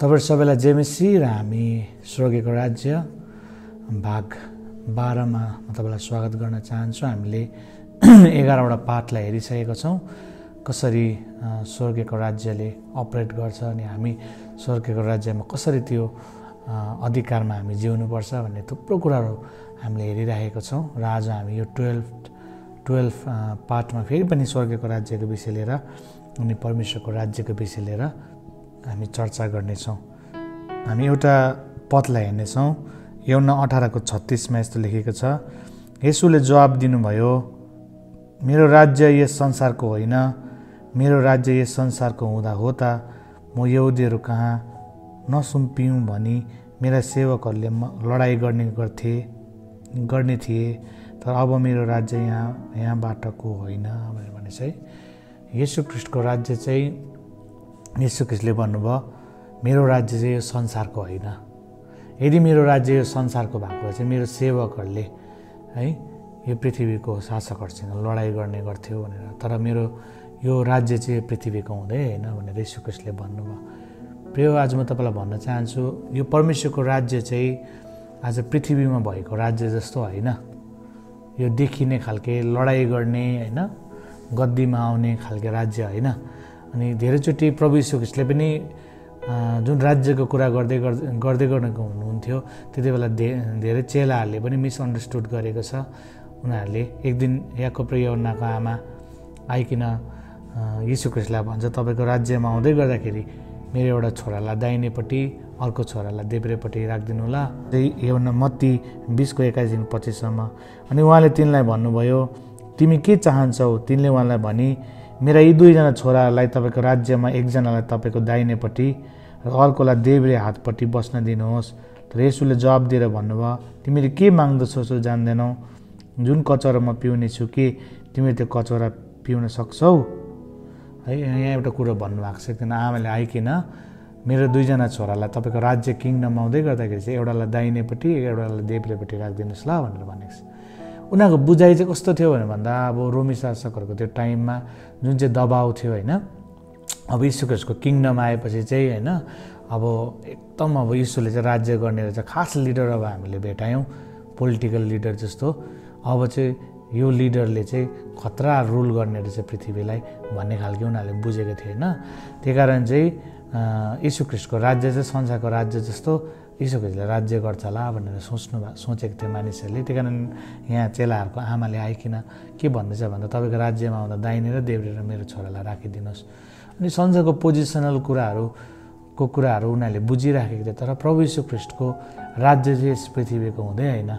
तपाईहरु सबैलाई जय मसीह र हामी स्वर्गीयको राज्य भाग 12 मा म तपाईलाई स्वागत गर्न चाहन्छु। हामीले 11 वटा पाठलाई हेरिसकेका छौं, कसरी स्वर्गीयको राज्यले अपरेट गर्छ अनि हामी स्वर्गीयको राज्यमा कसरी त्यो अधिकारमा हामी जिउनु पर्छ भन्ने थुप्रो कुराहरू हामीले हेरिरहेका छौं। र आज हामी यो 12 पाठमा फेरि पनि स्वर्गीयको राज्यको विषय लिएर अनि परमेश्वरको राज्यको विषय लिएर हामी चर्चा गर्नेछौँ। हामी एउटा पदलाई हेर्नेछौँ। यूहन्ना 18:36 मा यस्तो लेखेको छ, येशूले जवाब दिनुभयो, मेरो राज्य यस संसारको होइन। मेरो राज्य यस संसारको हुँदा हो त म यहुदीहरू कहाँ नसुम्पिऊँ भनी मेरा सेवकहरूले लडाई गर्ने थिए, तर अब मेरो राज्य यहाँबाटको होइन भनेर भने चाहिँ येशू ख्रीष्टको राज्य चाहिँ येशू ख्रीष्टले भन्नुभयो, मेरो राज्य चाहिँ यो संसारको होइन। यदि मेरो राज्य यो संसारको भएको भए चाहिँ मेरो सेवकहरूले है यो पृथ्वीको शासकहरूसँग लडाई गर्ने गर्थ्यो भनेर, तर मेरो यो राज्य चाहिँ पृथ्वीको हुँदै होइन भनेर येशू ख्रीष्टले भन्नुभयो। प्रिय, आज म तपाईलाई भन्न चाहन्छु, यो परमेश्वरको राज्य चाहिँ आज पृथ्वीमा भएको राज्य जस्तो होइन। यो देखिने खालके लडाई गर्ने होइन, गद्दीमा आउने खालके राज्य होइन। अनि धेरैचोटि प्रभु येशू ख्रीष्टले पनि जुन राज्यको कुरा गर्दै गरेको हुनुहुन्थ्यो, त्यति बेला धेरै चेलाहरूले पनि मिसअन्डरस्टुड गरेको छ। उनीहरूले एक दिन याकोब र यूहन्नाको आमा आइकिन येशू ख्रीष्टलाई भन्छ, तपाईँको राज्यमा आउँदै गर्दाखेरि मेरो एउटा छोरालाई दाहिनेपट्टि अर्को छोरालाई देब्रेपट्टि राखिदिनु होला। यूहन्ना मत्ती 20:21-25 अनि उहाँले तिनलाई भन्नुभयो, तिमी के चाहन्छौ? तिनले उहाँलाई भनी, मेरा यी दुईजना छोराहरूलाई तपाईँको राज्यमा एकजनालाई तपाईँको दाहिनेपट्टि र अर्कोलाई देब्रे हातपट्टि बस्न दिनुहोस्। तर येशूले जवाब दिएर भन्नुभयो, तिमीले के माग्दछौ सो जान्दैनौ? जुन कचौरा म पिउने छु के तिमीले त्यो कचौरा पिउन सक्छौ? है, यहाँ एउटा कुरो भन्नुभएको छ, किन आमाले आइकिन मेरो दुईजना छोरालाई तपाईँको राज्य किङडममा आउँदै गर्दाखेरि चाहिँ एउटालाई दाहिनेपट्टि एउटालाई देब्रेपट्टि राखिदिनुहोस् ल भनेर भनेको छ। उनीहरूको बुझाइ चाहिँ कस्तो थियो भने भन्दा, अब रोमी शासकहरूको त्यो टाइममा जुन चाहिँ दबाउ थियो होइन, अब यीशु ख्रीष्टको किङडम आएपछि चाहिँ होइन, अब एकदम अब यीशुले चाहिँ राज्य गर्ने रहेछ, खास लिडर अब हामीले भेटायौँ, पोलिटिकल लिडर जस्तो। अब चाहिँ यो लिडरले चाहिँ खतरा रुल गर्ने रहेछ पृथ्वीलाई भन्ने खालको उनीहरूले बुझेको थियो होइन। त्यही कारण चाहिँ यीशु ख्रीष्टको राज्य चाहिँ संसारको राज्य जस्तो यीशु ख्रीष्टले राज्य गर्छ होला भनेर सोचेको थियो मानिसहरूले। त्यही कारण यहाँ चेलाहरूको आमाले आइकिन के भन्दैछ भन्दा, तपाईँको राज्यमा आउँदा दाहिने र देब्रे र मेरो छोरालाई राखिदिनुहोस्। अनि संसारको पोजिसनल कुराहरू उनीहरूले बुझिराखेको थियो। तर प्रभु यीशु ख्रीष्टको राज्य चाहिँ यस पृथ्वीको हुँदै होइन,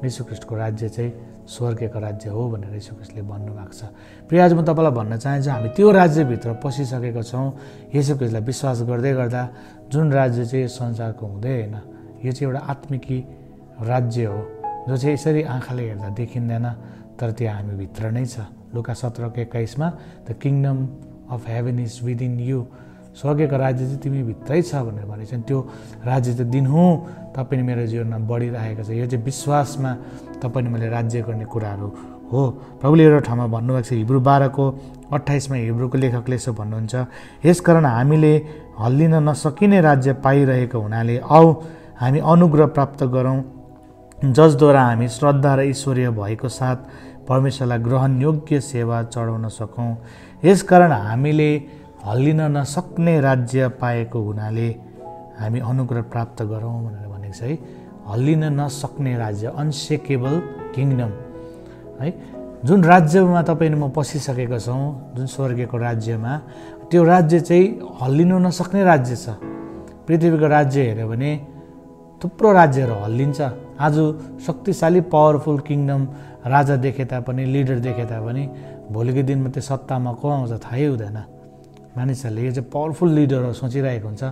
यीशु ख्रीष्टको राज्य चाहिँ स्वर्गीयको राज्य हो भनेर यीशु ख्रीष्टले भन्नुभएको छ। प्रिय, आज म तपाईँलाई भन्न चाहन्छु, हामी त्यो राज्यभित्र पसिसकेका छौँ। यीशु ख्रीष्टलाई विश्वास गर्दै गर्दा जुन राज्य चाहिँ संसारको हुँदै होइन, यो चाहिँ एउटा आत्मिकी राज्य हो जो चाहिँ यसरी आँखाले हेर्दा देखिँदैन, तर त्यो हामीभित्र नै छ। लुका 17:21 the kingdom of heaven is within you, स्वर्गीयको राज्य चाहिँ तिमी भित्रै छ भनेर भनेको छ। त्यो राज्य चाहिँ दिनहुँ तपाईँ मेरो जीवनमा बढिरहेको छ। यो चाहिँ विश्वासमा तपाईँले मैले राज्य गर्ने कुराहरू हो। प्रभुले एउटा ठाउँमा भन्नुभएको छ, हिब्रू 12:28 मा हिब्रूको लेखकले यसो भन्नुहुन्छ, यसकारण हामीले हल्लिन नसकिने राज्य पाइरहेको हुनाले आऊ हामी अनुग्रह प्राप्त गरौँ, जसद्वारा हामी श्रद्धा र ईश्वरीय भएको साथ परमेश्वरलाई ग्रहणयोग्य सेवा चढाउन सकौँ। यसकारण हामीले हल्लिन नसक्ने राज्य पाएको हुनाले हामी अनुग्रह प्राप्त गरौँ भनेर भनेको छ है। हल्लिन नसक्ने राज्य, अनसेकेबल किङडम है। जुन राज्यमा तपाईँ म पसिसकेका छौँ, जुन स्वर्गीयको राज्यमा, त्यो राज्य चाहिँ हल्लिनु नसक्ने राज्य छ। पृथ्वीको राज्य हेऱ्यो भने थुप्रो राज्यहरू हल्लिन्छ। आज शक्तिशाली पावरफुल किङडम राजा देखे तापनि, लिडर देखे तापनि भोलिको दिनमा त्यो सत्तामा को आउँछ थाहै हुँदैन। मानिसहरूले यो चाहिँ पावरफुल लिडरहरू सोचिरहेको हुन्छ,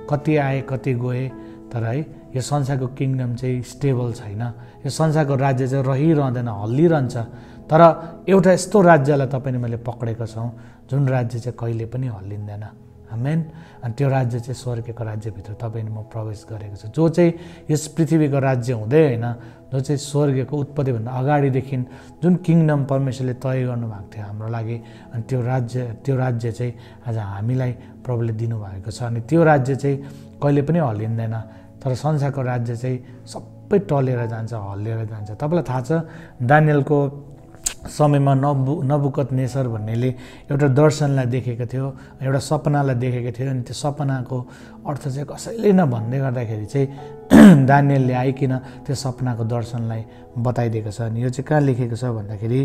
कति आए कति गए, तर है यो संसारको किङडम चाहिँ स्टेबल छैन। यो संसारको राज्य चाहिँ रहिरहँदैन, हल्लिरहन्छ। तर एउटा यस्तो राज्यलाई तपाईँले मैले पक्रेको छौँ जुन राज्य चाहिँ कहिले पनि हल्लिँदैन। आमेन। अनि त्यो राज्य चाहिँ स्वर्गको राज्यभित्र तपाईँले म प्रवेश गरेको छु, जो चाहिँ यस पृथ्वीको राज्य हुँदै होइन, जो चाहिँ स्वर्गको उत्पत्तिभन्दा अगाडिदेखि जुन किङडम परमेश्वरले तय गर्नुभएको थियो हाम्रो लागि। अनि त्यो राज्य चाहिँ आज हामीलाई प्रभुले दिनुभएको छ। अनि त्यो राज्य चाहिँ कहिले पनि हल्लिँदैन। तर संसारको राज्य चाहिँ सबै टलेर जान्छ, हल्लिएर जान्छ। तपाईँलाई थाहा छ दानियलको समयमा नबुकदनेस्सर भन्नेले एउटा दर्शनलाई देखेको थियो, एउटा सपनालाई देखेको थियो। अनि त्यो सपनाको अर्थ चाहिँ कसैले नभन्दै गर्दाखेरि चाहिँ दानियलले आइकन त्यो सपनाको दर्शनलाई बताइदिएको छ। अनि यो चाहिँ कहाँ लेखेको छ भन्दाखेरि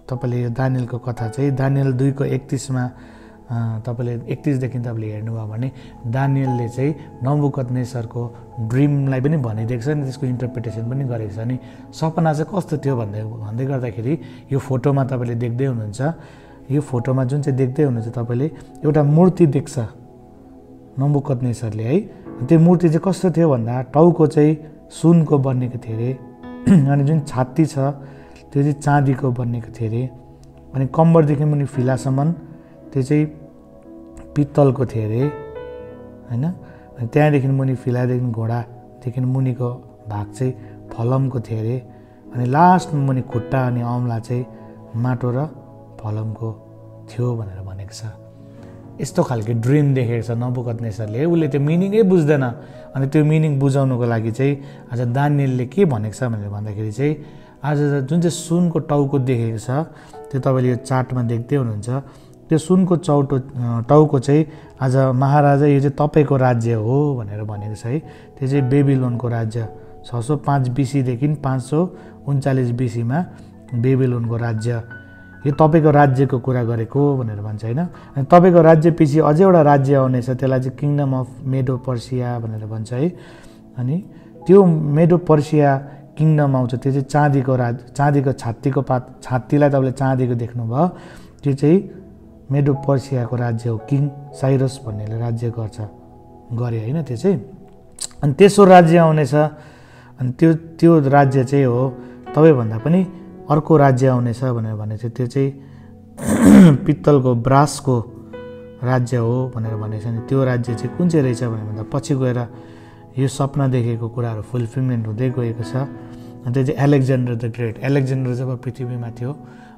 तपाईँले यो दानियलको कथा चाहिँ दानियल 2:31 तपाईँले 31देखि तपाईँले हेर्नुभयो भने दानियलले चाहिँ नबुकदनेस्सरको ड्रिमलाई पनि भनिदिएको छ नि, त्यसको इन्टरप्रिटेसन पनि गरेको छ। अनि सपना चाहिँ कस्तो थियो भन्दै गर्दाखेरि यो फोटोमा तपाईँले देख्दै हुनुहुन्छ, यो फोटोमा जुन चाहिँ देख्दै हुनुहुन्छ तपाईँले एउटा मूर्ति देख्छ नबुकदनेस्सरले है। त्यो मूर्ति चाहिँ कस्तो थियो भन्दा टाउको चाहिँ सुनको बनिएको थियो अरे, अनि जुन छाती छ त्यो चाहिँ चाँदीको बनिएको थियो अरे, अनि कम्मरदेखि मुनि फिलासम्म त्यो चाहिँ पित्तलको थियो अरे होइन। अनि त्यहाँदेखि मुनि फिलादेखि घोडादेखि मुनिको भाग चाहिँ फलमको थियो अरे, अनि लास्टमा मुनि खुट्टा अनि औँला चाहिँ माटो र फलमको थियो भनेर भनेको छ। यस्तो खालको ड्रिम देखेको छ नबुकदनेस्सरले। उसले त्यो मिनिङै बुझ्दैन। अनि त्यो मिनिङ बुझाउनुको लागि चाहिँ आज दानियलले के भनेको छ भनेर भन्दाखेरि चाहिँ आज जुन चाहिँ सुनको टाउको देखेको छ त्यो तपाईँले यो चार्टमा देख्दै हुनुहुन्छ। त्यो सुनको टाउको चाहिँ आज महाराजा यो चाहिँ तपाईँको राज्य हो भनेर भनेको छ है। त्यो चाहिँ बेबिलोनको राज्य 605 BCदेखि 539 BCमा बेबिलोनको राज्य, यो तपाईँको राज्यको कुरा गरेको भनेर भन्छ होइन। अनि तपाईँको राज्य पछि अझै एउटा राज्य आउनेछ, त्यसलाई चाहिँ किङडम अफ मेडो पर्सिया भनेर भन्छ है। अनि त्यो मेडो पर्सिया किङडम आउँछ, त्यो चाहिँ चाँदीको छातीलाई तपाईँले चाँदीको देख्नुभयो, त्यो चाहिँ मेडो पर्सियाको राज्य हो। किङ साइरस भन्नेले राज्य गरे होइन त्यो चाहिँ। अनि तेस्रो राज्य आउनेछ, अनि त्यो राज्य चाहिँ हो तपाईँभन्दा पनि अर्को राज्य आउनेछ भनेर भनेको थियो। त्यो चाहिँ पित्तलको ब्रासको राज्य हो भनेर भनेको छ। नि त्यो राज्य चाहिँ कुन चाहिँ रहेछ भनेर भन्दा पछि गएर यो सपना देखेको कुराहरू फुलफिलमेन्ट हुँदै गएको छ। अनि त्यो चाहिँ एलेक्जेन्डर द ग्रेट, एलेक्जेन्डर जब पृथ्वीमा थियो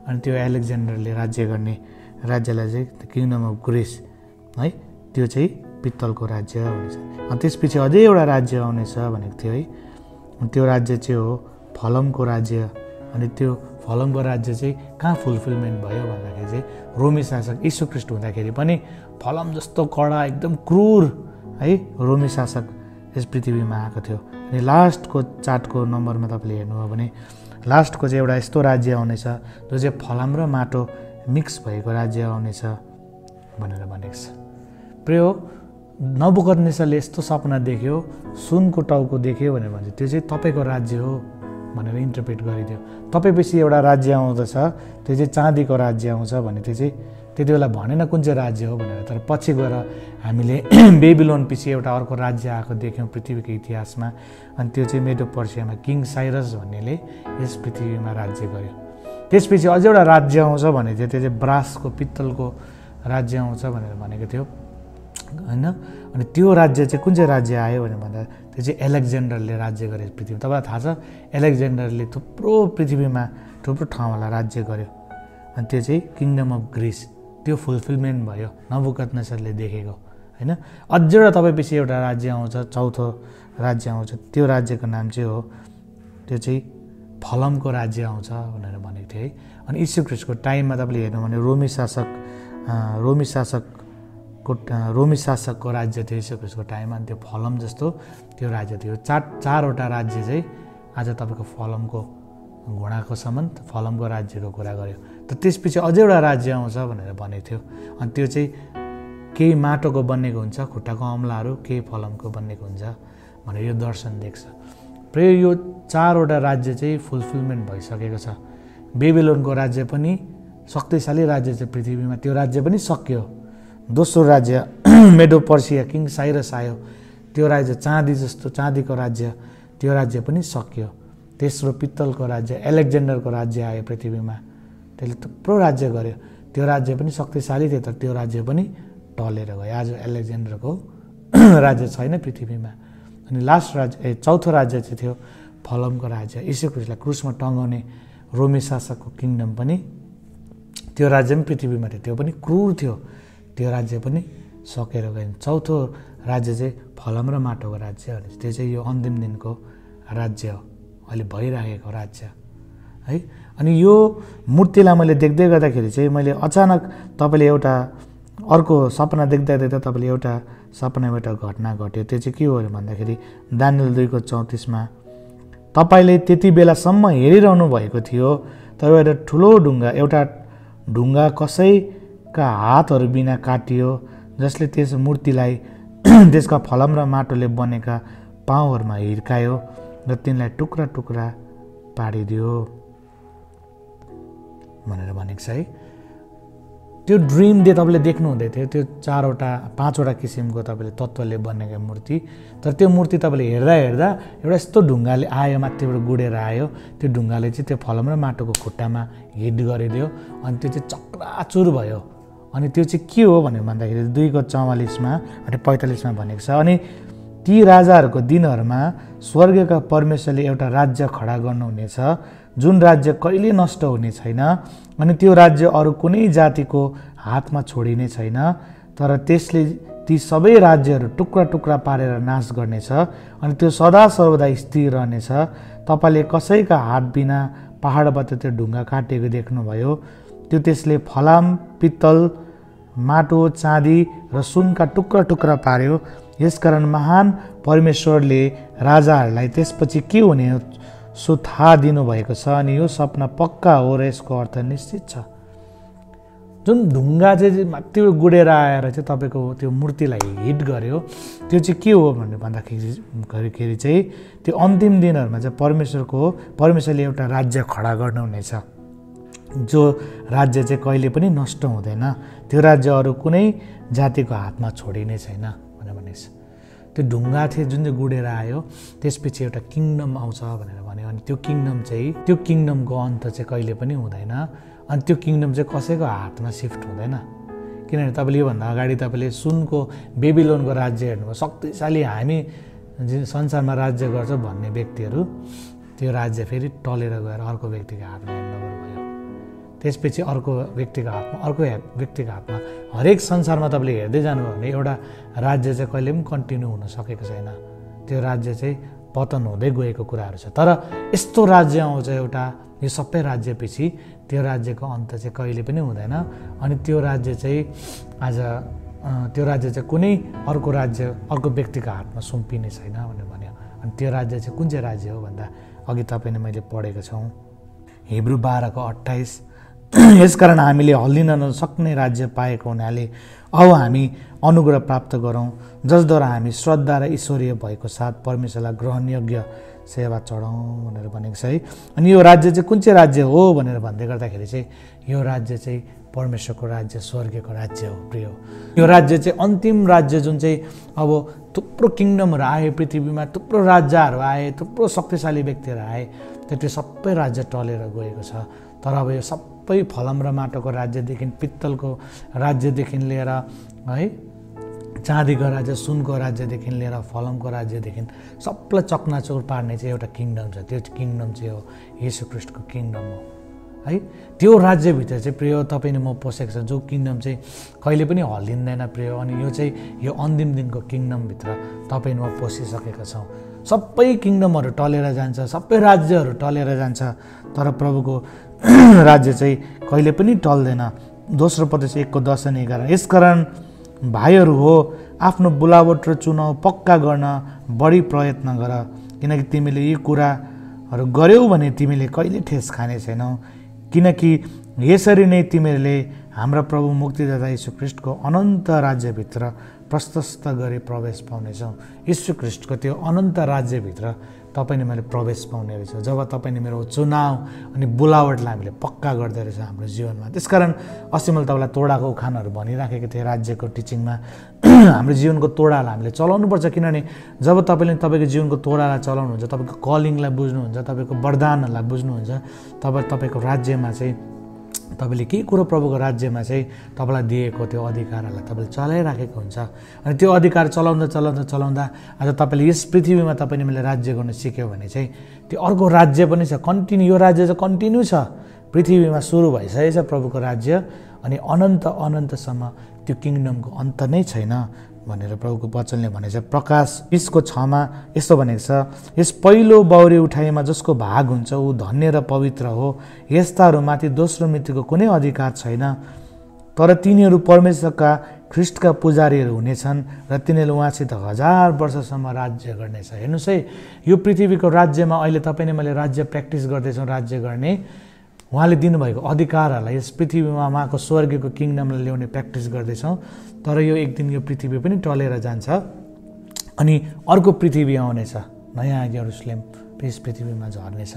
अनि त्यो एलेक्जेन्डरले राज्य गर्ने राज्यलाई चाहिँ किङडम अफ ग्रिस है, त्यो चाहिँ पित्तलको राज्य भनेको छ। अनि त्यसपछि अझै एउटा राज्य आउनेछ भनेको थियो है। त्यो राज्य चाहिँ हो फलमको राज्य। अनि त्यो फलमको राज्य चाहिँ कहाँ फुलफिलमेन्ट भयो भन्दाखेरि चाहिँ रोमी शासक यीशु ख्रीष्ट हुँदाखेरि पनि फलम जस्तो कडा एकदम क्रूर है रोमी शासक यस पृथ्वीमा आएको थियो। अनि लास्टको चार्टको नम्बरमा तपाईँले हेर्नुभयो भने लास्टको चाहिँ एउटा यस्तो राज्य आउनेछ जो चाहिँ फलम र माटो मिक्स भएको राज्य आउनेछ भनेर भनेको छ। प्रिय नबुकदनेस्सरले यस्तो सपना देख्यो, सुनको टाउको देख्यो भनेर भन्छ, त्यो चाहिँ तपाईँको राज्य हो भनेर इन्टरप्रेट गरिदियो। तपाईँपछि एउटा राज्य आउँदछ, त्यो चाहिँ चाँदीको राज्य आउँछ भने त्यो चाहिँ त्यति बेला भनेन कुन चाहिँ राज्य हो भनेर। तर पछि गएर हामीले बेबिलोन पछि एउटा अर्को राज्य आएको देख्यौँ पृथ्वीको इतिहासमा। अनि त्यो चाहिँ मेडो पर्सियामा किङ साइरस भन्नेले यस पृथ्वीमा राज्य गर्यो। त्यसपछि अझै एउटा राज्य आउँछ भनेको थियो, त्यो चाहिँ ब्रासको पित्तलको राज्य आउँछ भनेर भनेको थियो होइन। अनि त्यो राज्य चाहिँ कुन चाहिँ राज्य आयो भनेर भन्दा त्यो चाहिँ एलेक्जेन्डरले राज्य गरे पृथ्वीमा। तपाईँलाई थाहा छ एलेक्जेन्डरले थुप्रो पृथ्वीमा थुप्रो ठाउँहरूलाई राज्य गर्यो। अनि त्यो चाहिँ किङडम अफ ग्रिस, त्यो फुलफिलमेन्ट भयो नबुकदनेस्सरले देखेको होइन। अझै एउटा तपाईँपछि एउटा राज्य आउँछ, चौथो राज्य आउँछ, त्यो राज्यको नाम चाहिँ हो त्यो चाहिँ फलमको राज्य आउँछ भनेर भनेको थियो है। अनि यीशु ख्रीष्टको टाइममा तपाईँले हेर्नु भने रोमी शासकको राज्य थियो यीशु ख्रीष्टको टाइममा। अनि त्यो फलम जस्तो त्यो राज्य थियो। चारवटा राज्य चाहिँ आज तपाईँको फलमको घोडाको सम्म फलमको राज्यको कुरा गर्यो। त त्यसपछि अझै एउटा राज्य आउँछ भनेर भनेको थियो। अनि त्यो चाहिँ केही माटोको बनिएको हुन्छ खुट्टाको औँलाहरू, केही फलमको बनिएको हुन्छ भनेर यो दर्शन देख्छ। प्रिय यो चारवटा राज्य चाहिँ फुलफिलमेन्ट भइसकेको छ। बेबिलोनको राज्य पनि शक्तिशाली राज्य चाहिँ पृथ्वीमा, त्यो राज्य पनि सक्यो। दोस्रो राज्य मेडो पर्सिया किङ साइरस आयो, त्यो राज्य चाँदी जस्तो चाँदीको राज्य, त्यो राज्य पनि सक्यो। तेस्रो पित्तलको राज्य एलेक्जेन्डरको राज्य आयो पृथ्वीमा, त्यसले थुप्रो राज्य गर्यो। त्यो राज्य पनि शक्तिशाली थियो, तर त्यो राज्य पनि टलेर गयो। आज एलेक्जेन्डरको राज्य छैन पृथ्वीमा। अनि लास्ट राज्य चौथो राज्य चाहिँ थियो फलमको राज्य, यीशु ख्रीष्टलाई क्रुसमा टङ्गाउने रोमी शासकको किङडम पनि, त्यो राज्य पनि पृथ्वीमा थियो, त्यो पनि क्रूर थियो, त्यो राज्य पनि सकेर गयो। चौथो राज्य चाहिँ फलम र माटोको राज्य, त्यो चाहिँ यो अन्तिम दिनको राज्य हो, अहिले भइरहेको राज्य है। अनि यो मूर्तिलाई मैले देख्दै गर्दाखेरि चाहिँ मैले अचानक तपाईँले एउटा अर्को सपना देख्दा देख्दा तपाईँले एउटा सपनामा एउटा घटना घट्यो। त्यो चाहिँ के हो भन्दाखेरि दानियल 2:34 तपाईँले त्यति बेलासम्म हेरिरहनु भएको थियो, तर एउटा ठुलो एउटा ढुङ्गा कसैका हातहरू बिना काटियो, जसले त्यस मूर्तिलाई त्यसका फलम र माटोले बनेका पाउहरूमा हिर्कायो र तिनलाई टुक्रा टुक्रा पाडिदियो भनेर भनेको छ है। त्यो ड्रिम डे तपाईँले देख्नु हुँदै थियो, त्यो 4-5वटा किसिमको तपाईँले तत्त्वले बनेको मूर्ति, तर त्यो मूर्ति तपाईँले हेर्दा हेर्दा एउटा यस्तो ढुङ्गाले आयो, माथिबाट गुडेर आयो, त्यो ढुङ्गाले चाहिँ त्यो फलम र माटोको खुट्टामा हिट गरिदियो अनि त्यो चाहिँ चक्राचुर भयो। अनि त्यो चाहिँ के हो भनेर भन्दाखेरि 2:44-45 भनेको छ। अनि ती राजाहरूको दिनहरूमा स्वर्गका परमेश्वरले एउटा राज्य खडा गर्नुहुनेछ, जुन राज्य कहिले नष्ट हुने छैन, अनि त्यो राज्य अरू कुनै जातिको हातमा छोडिने छैन, तर त्यसले ती सबै राज्यहरू टुक्रा टुक्रा पारेर नाश गर्नेछ, अनि त्यो सदा सर्वदा स्थिर रहनेछ। तपाईँले कसैका हात बिना पहाडबाट त्यो ढुङ्गा काटिएको देख्नुभयो, त्यो त्यसले फलाम, पित्तल, माटो, चाँदी र सुनका टुक्रा टुक्रा पार्यो। यसकारण महान परमेश्वरले राजाहरूलाई त्यसपछि के हुने सो थाहा दिनुभएको छ, अनि यो सपना पक्का हो र यसको अर्थ निश्चित छ। जुन ढुङ्गा चाहिँ माथि गुडेर आएर चाहिँ तपाईँको त्यो मूर्तिलाई हिट गर्यो, त्यो चाहिँ के हो भनेर भन्दाखेरि चाहिँ त्यो अन्तिम दिनहरूमा चाहिँ परमेश्वरले एउटा राज्य खडा गर्नुहुनेछ, जो राज्य चाहिँ कहिले पनि नष्ट हुँदैन, त्यो राज्य अरू कुनै जातिको हातमा छोडिने छैन भनेर भनेको छ। त्यो ढुङ्गा थियो जुन चाहिँ गुडेर आयो, त्यसपछि एउटा किङडम आउँछ भनेर भन्यो। अनि त्यो किङडमको अन्त चाहिँ कहिले पनि हुँदैन, अनि त्यो किङडम चाहिँ कसैको हातमा सिफ्ट हुँदैन। किनभने तपाईँले योभन्दा अगाडि तपाईँले सुनको बेबिलोनको राज्य हेर्नुभयो, शक्तिशाली हामी संसारमा राज्य गर्छ भन्ने व्यक्तिहरू, त्यो राज्य फेरि टलेर गएर अर्को व्यक्तिको हातमा ह्यान्डओभर भयो। त्यसपछि अर्को व्यक्तिको हातमा हरेक संसारमा तपाईँले हेर्दै जानुभयो भने एउटा राज्य चाहिँ कहिले पनि कन्टिन्यू हुन सकेको छैन, त्यो राज्य चाहिँ पतन हुँदै गएको कुराहरू छ। तर यस्तो राज्य आउँछ एउटा, यो सबै राज्यपछि त्यो राज्यको अन्त चाहिँ कहिले पनि हुँदैन, अनि त्यो राज्य चाहिँ कुनै अर्को व्यक्तिको हातमा सुम्पिने छैन भनेर भन्यो। अनि त्यो राज्य चाहिँ कुन चाहिँ राज्य हो भन्दा अघि तपाईँले मैले पढेको छौँ हिब्रू 12:28, यसकारण हामीले हल्लिन नसक्ने राज्य पाएको हुनाले अब हामी अनुग्रह प्राप्त गरौँ, जसद्वारा हामी श्रद्धा र ईश्वरीय भएको साथ परमेश्वरलाई ग्रहणयोग्य सेवा चढाउँ भनेर भनेको छ है। अनि यो राज्य चाहिँ कुन चाहिँ राज्य हो भनेर भन्दै गर्दाखेरि चाहिँ यो राज्य चाहिँ परमेश्वरको राज्य, स्वर्गको राज्य हो प्रिय। यो राज्य चाहिँ अन्तिम राज्य जुन चाहिँ अब थुप्रो किङडमहरू आए पृथ्वीमा, थुप्रो राजाहरू आए, थुप्रो शक्तिशाली व्यक्तिहरू आए, त्यो सबै राज्य टलेर गएको छ। तर अब यो सबै फलम र माटोको राज्यदेखि, पित्तलको राज्यदेखि लिएर है, चाँदीको राज्य, सुनको राज्यदेखि लिएर फलमको राज्यदेखि सबलाई चकनाचुर पार्ने चाहिँ एउटा किङडम छ। त्यो किङडम चाहिँ हो येशू ख्रीष्टको किङडम हो है। त्यो राज्यभित्र चाहिँ प्रिय तपाईँले म पसेको छ, जो किङडम चाहिँ कहिले पनि हल्लिँदैन प्रिय। अनि यो चाहिँ यो अन्तिम दिनको किङडमभित्र तपाईँ म पसिसकेका छौँ। सबै किङडमहरू टलेर जान्छ, सबै राज्यहरू टलेर जान्छ, तर प्रभुको राज्य चाहिँ कहिले पनि टल्दैन। दोस्रो पदेश 1:10-11, यसकारण भाइहरू हो, आफ्नो बुलावट र चुनाव पक्का गर्न बढी प्रयत्न गर, किनकि तिमीले यी कुराहरू गर्यौ भने तिमीले कहिले ठेस खाने छैनौ, किनकि यसरी नै तिमीहरूले हाम्रा प्रभु मुक्तिदाता यीशु ख्रीष्टको अनन्त राज्यभित्र प्रशस्त गरी प्रवेश पाउनेछौ। यीशु ख्रीष्टको त्यो अनन्त राज्यभित्र तपाईँले मैले प्रवेश पाउने रहेछ, जब तपाईँले मेरो चुनाव अनि बोलावटलाई हामीले पक्का गर्दै रहेछ हाम्रो जीवनमा। त्यसकारण अस्ति मैले तपाईँलाई तोडाको उखानहरू भनिराखेको थिएँ राज्यको टिचिङमा। हाम्रो जीवनको तोडालाई हामीले चलाउनुपर्छ, किनभने जब तपाईँले तपाईँको जीवनको तोडालाई चलाउनुहुन्छ, तपाईँको कलिङलाई बुझ्नुहुन्छ, तपाईँको वरदानहरूलाई बुझ्नुहुन्छ, तब तपाईँको राज्यमा चाहिँ तपाईँले केही कुरो प्रभुको राज्यमा चाहिँ तपाईँलाई दिएको त्यो अधिकारहरूलाई तपाईँले चलाइराखेको हुन्छ। अनि त्यो अधिकार चलाउँदा चलाउँदा चलाउँदा आज तपाईँले यस पृथ्वीमा तपाईँले मैले राज्य गर्न सिक्यो भने चाहिँ त्यो अर्को राज्य पनि छ, कन्टिन्यू। यो राज्य चाहिँ कन्टिन्यू छ, पृथ्वीमा सुरु भइसकेको छ प्रभुको राज्य, अनि अनन्त अनन्तसम्म त्यो किङडमको अन्त नै छैन भनेर प्रभुको वचनले भनेको छ। प्रकाश 20:6मा यस्तो भनेको छ, यस पहिलो बौरी उठाइमा जसको भाग हुन्छ ऊ धन्य र पवित्र हो, यस्ताहरूमाथि दोस्रो मृत्युको कुनै अधिकार छैन, तर तिनीहरू परमेश्वरका ख्रिस्टका पुजारीहरू हुनेछन् र तिनीहरूले उहाँसित 1000 वर्षसम्म राज्य गर्नेछ। हेर्नुहोस् है, यो पृथ्वीको राज्यमा अहिले तपाईँले मैले राज्य प्र्याक्टिस गर्दैछौँ, राज्य गर्ने उहाँले दिनुभएको अधिकारहरूलाई यस पृथ्वीमा उहाँको स्वर्गीयको किङडमलाई ल्याउने प्र्याक्टिस गर्दैछौँ। तर यो एक दिन यो पृथ्वी पनि टलेर जान्छ अनि अर्को पृथ्वी आउनेछ, नयाँ यरुसलेम यस पृथ्वीमा झर्नेछ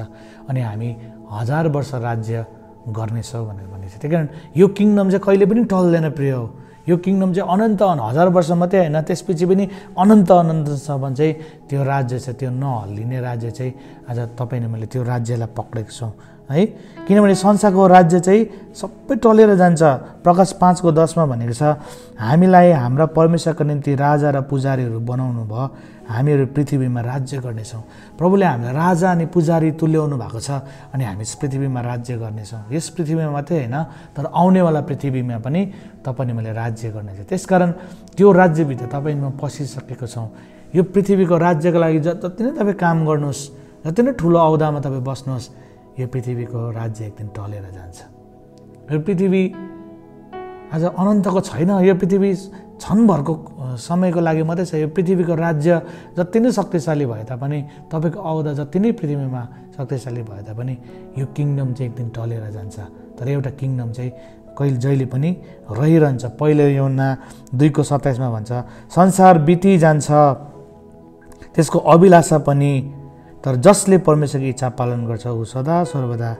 अनि हामी 1000 वर्ष राज्य गर्नेछौँ भनेर भनेको छ। त्यही कारण यो किङडम चाहिँ कहिले पनि टल्दैन प्रिय हो। यो किङडम चाहिँ अनन्त 1000 वर्ष मात्रै होइन, त्यसपछि पनि अनन्त अनन्तसम्म चाहिँ त्यो राज्य छ, त्यो नहल्लिने राज्य चाहिँ आज तपाईँले मैले त्यो राज्यलाई पक्रेको छौँ है। किनभने संसारको राज्य चाहिँ सबै टलेर जान्छ। प्रकाश 5:10मा भनेको छ, हामीलाई हाम्रा परमेश्वरको निम्ति राजा र पुजारीहरू बनाउनु भयो, हामीहरू पृथ्वीमा राज्य गर्नेछौँ। प्रभुले हामीलाई राजा अनि पुजारी तुल्याउनु भएको छ अनि हामी यस पृथ्वीमा राज्य गर्नेछौँ। यस पृथ्वीमा मात्रै होइन, तर आउनेवाला पृथ्वीमा पनि तपाईँले मैले राज्य गर्नेछ। त्यसकारण त्यो राज्यभित्र तपाईँमा पसिसकेको छौँ। यो पृथ्वीको राज्यको लागि जति नै तपाईँ काम गर्नुहोस्, जति नै ठुलो औदामा तपाईँ बस्नुहोस्, यो पृथ्वीको राज्य एक दिन टलेर जान्छ। यो पृथ्वी आज अनन्तको छैन, यो पृथ्वी क्षणभरको समयको लागि मात्रै छ। यो पृथ्वीको राज्य जति नै शक्तिशाली भए तापनि, तपाईँको औदा जति नै पृथ्वीमा शक्तिशाली भए तापनि यो किङडम चाहिँ एक दिन टलेर जान्छ। तर एउटा किङडम चाहिँ जहिले पनि रहिरहन्छ। पहिलो यूहन्ना 2:27मा भन्छ, संसार बितिजान्छ त्यसको अभिलाषा पनि, तर जसले परमेश्वरको इच्छा पालन गर्छ ऊ सदा सर्वदा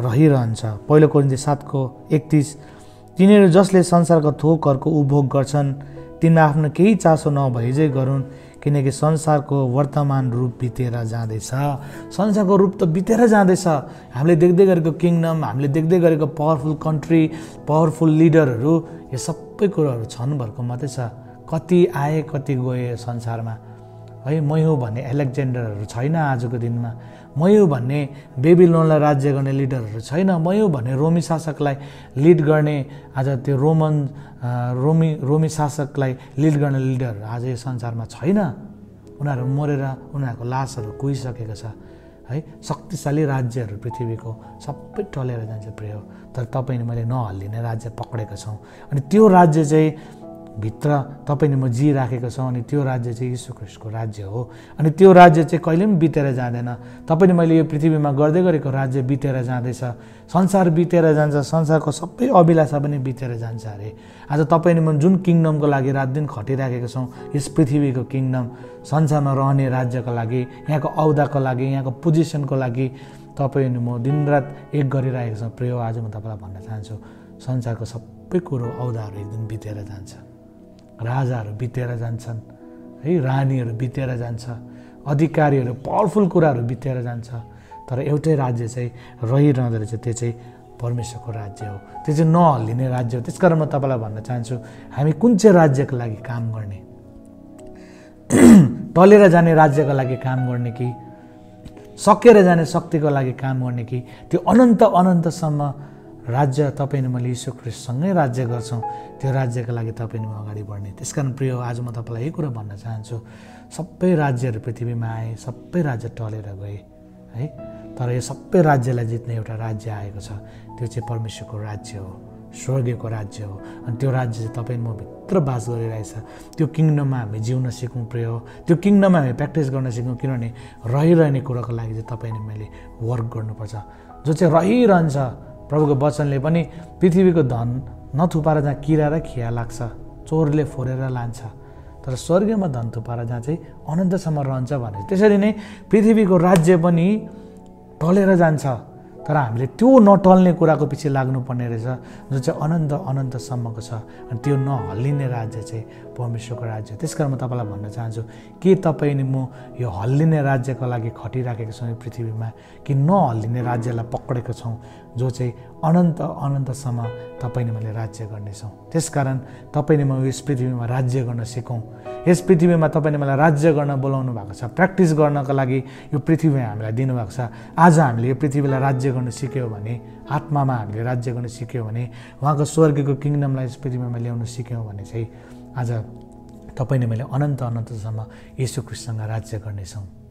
रहिरहन्छ। पहिलो कोरिन्थी 7:31, तिनीहरू जसले संसारको थोकहरूको उपभोग गर्छन् तिनमा आफ्नो केही चासो नभइजै गरून्, किनकि संसारको वर्तमान रूप बितेर जाँदैछ। संसारको रूप त बितेर जाँदैछ। हामीले देख्दै गरेको किङडम, हामीले देख्दै गरेको पावरफुल कन्ट्री, पावरफुल लिडरहरू, यो सबै कुरोहरू क्षणभरको मात्रै छ। कति आए कति गए संसारमा है। मै हुँ भन्ने एलेक्जेन्डरहरू छैन आजको दिनमा। मै हुँ भन्ने बेबिलोनलाई राज्य गर्ने लिडरहरू छैन। मै हुँ भन्ने रोमी शासकलाई लिड गर्ने, आज त्यो रोमी शासकलाई लिड गर्ने लिडरहरू आज यो संसारमा छैन। उनीहरू मरेर उनीहरूको लासहरू कुहिसकेको छ है। शक्तिशाली राज्यहरू पृथ्वीको सबै टलेर जान्छ प्रिय। तर तपाईँले मैले नहल्लिने राज्य पक्रेको छौँ अनि त्यो राज्य चाहिँ भित्र तपाईँले म जिराखेको छौँ अनि त्यो राज्य चाहिँ यीशु ख्रीष्टको राज्य हो। अनि त्यो राज्य चाहिँ कहिले पनि बितेर जाँदैन। तपाईँले मैले यो पृथ्वीमा गर्दै गरेको राज्य बितेर जाँदैछ। संसार बितेर जान्छ, संसारको सबै अभिलाषा पनि बितेर जान्छ अरे। आज तपाईँले म जुन किङडमको लागि रात दिन खटिराखेको छौँ, यस पृथ्वीको किङडम, संसारमा रहने राज्यको लागि, यहाँको औदाको लागि, यहाँको पोजिसनको लागि तपाईँले म दिनरात एक गरिरहेको छौँ प्रिय। आज म तपाईँलाई भन्न चाहन्छु, संसारको सबै कुरो औदाहरू एक दिन बितेर जान्छ, राजाहरू बितेर जान्छन् है, रानीहरू बितेर जान्छ, अधिकारीहरू, पावरफुल कुराहरू बितेर जान्छ। तर एउटै राज्य चाहिँ रहिरहँदो रहेछ, त्यो चाहिँ परमेश्वरको राज्य हो। त्यो चाहिँ नहल्लिने राज्य हो। त्यसकारण म तपाईँलाई भन्न चाहन्छु, हामी कुन चाहिँ राज्यको लागि काम गर्ने? टलेर जाने राज्यको लागि काम गर्ने कि सकेर जाने शक्तिको लागि काम गर्ने कि त्यो अनन्त अनन्तसम्म राज्य तपाईँले मैले यीशु ख्रीष्टसँगै राज्य गर्छौँ, त्यो राज्यको लागि तपाईँले म अगाडि बढ्ने। त्यसकारण प्रिय, आज म तपाईँलाई यही कुरा भन्न चाहन्छु, सबै राज्यहरू पृथ्वीमा आए, सबै राज्य टलेर गए है। तर यो सबै राज्यलाई जित्ने एउटा राज्य आएको छ, त्यो चाहिँ परमेश्वरको राज्य हो, स्वर्गीयको राज्य हो। अनि त्यो राज्य चाहिँ तपाईँ म भित्र बास गरिरहेछ। त्यो किङडममा हामी जिउन सिकौँ प्रिय हो, त्यो किङडममा हामी प्र्याक्टिस गर्न सिकौँ। किनभने रहिरहने कुराको लागि चाहिँ तपाईँले मैले वर्क गर्नुपर्छ, जो चाहिँ रहिरहन्छ। प्रभुको वचनले पनि पृथ्वीको धन नथुपाएर जहाँ किरा र खिया लाग्छ, चोरले फोरेर लान्छ, तर स्वर्गीयमा धन थुपारा जहाँ चाहिँ अनन्तसम्म रहन्छ भने त्यसरी नै पृथ्वीको राज्य पनि टलेर जान्छ तर हामीले त्यो नटल्ने कुराको पछि लाग्नुपर्ने रहेछ जो चाहिँ अनन्त अनन्तसम्मको छ अनि त्यो नहल्लिने राज्य चाहिँ परमेश्वरको राज्य। त्यसकारण म तपाईँलाई भन्न चाहन्छु के तपाईँ नि म यो हल्लिने राज्यको लागि खटिराखेको छौँ यो पृथ्वीमा कि नहल्लिने राज्यलाई पक्रेको छौँ जो चाहिँ अनन्त अनन्तसम्म तपाईँले मैले राज्य गर्नेछौँ। त्यसकारण तपाईँले म यस पृथ्वीमा राज्य गर्न सिकौँ। यस पृथ्वीमा तपाईँले मलाई राज्य गर्न बोलाउनु भएको छ, प्र्याक्टिस गर्नको लागि यो पृथ्वी हामीलाई दिनुभएको छ। आज हामीले यो पृथ्वीलाई राज्य गर्न सिक्यौँ भने, आत्मामा हामीले राज्य गर्न सिक्यौँ भने, उहाँको स्वर्गको किङडमलाई यस पृथ्वीमा ल्याउन सिक्यौँ भने चाहिँ आज तपाईँले मैले अनन्त अनन्तसम्म येशू ख्रीष्टसँग राज्य गर्नेछौँ।